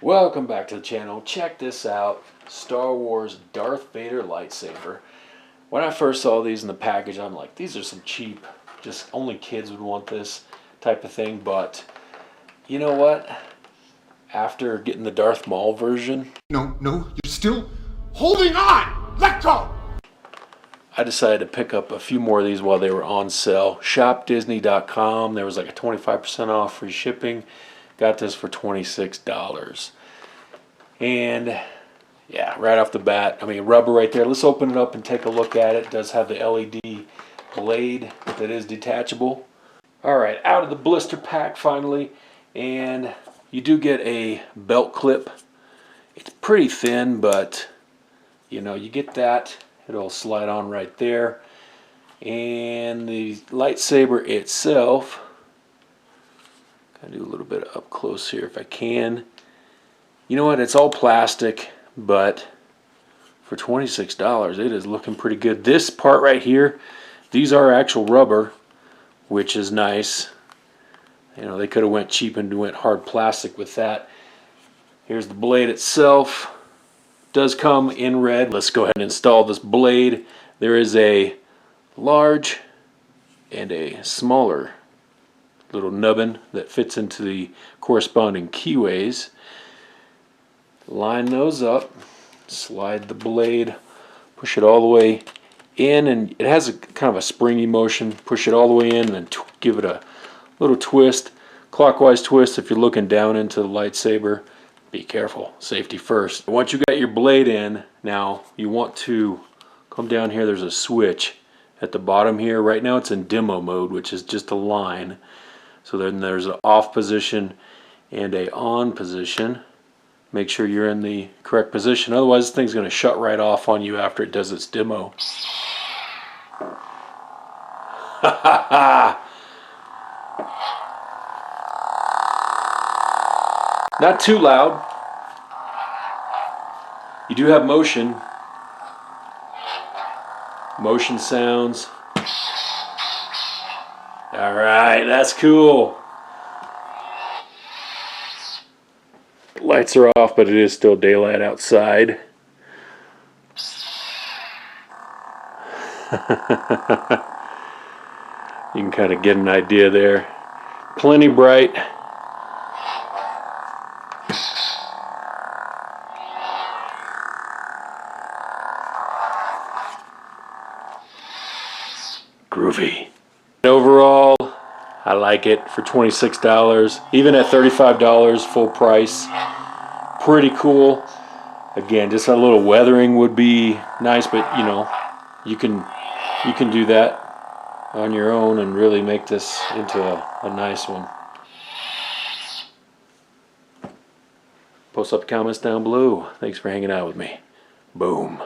Welcome back to the channel. Check this out. Star Wars Darth Vader Lightsaber. When I first saw these in the package, I'm like, these are some cheap, just only kids would want this type of thing. But you know what? After getting the Darth Maul version... No, you're still holding on! Let go! I decided to pick up a few more of these while they were on sale. ShopDisney.com. There was like a 25% off, free shipping. Got this for $26. And yeah, right off the bat, I mean, rubber right there. Let's open it up and take a look at it. It does have the LED blade that is detachable. All right, out of the blister pack finally. And you do get a belt clip. It's pretty thin, but you know, you get that. It'll slide on right there. And the lightsaber itself, I'll do a little bit up close here if I can. You know what? It's all plastic, but for $26, it is looking pretty good. This part right here, these are actual rubber, which is nice. You know, they could have went cheap and went hard plastic with that. Here's the blade itself. It does come in red. Let's go ahead and install this blade. There is a large and a smaller little nubbin that fits into the corresponding keyways. Line those up, slide the blade, push it all the way in, and it has a kind of a springy motion. Push it all the way in and then give it a little twist, clockwise twist if you're looking down into the lightsaber. Be careful, safety first. Once you got your blade in, now you want to come down here. There's a switch at the bottom here. Right now it's in demo mode, which is just a line. So then there's an off position and a on position. Make sure you're in the correct position, otherwise this thing's going to shut right off on you after it does its demo. Not too loud. You do have motion sounds. Alright, that's cool. Lights are off, but it is still daylight outside. You can kind of get an idea there. Plenty bright. Groovy. Overall, I like it for $26. Even at $35 full price, pretty cool. Again, just a little weathering would be nice, but you know, you can do that on your own and really make this into a nice one. Post up comments down below. Thanks for hanging out with me. Boom.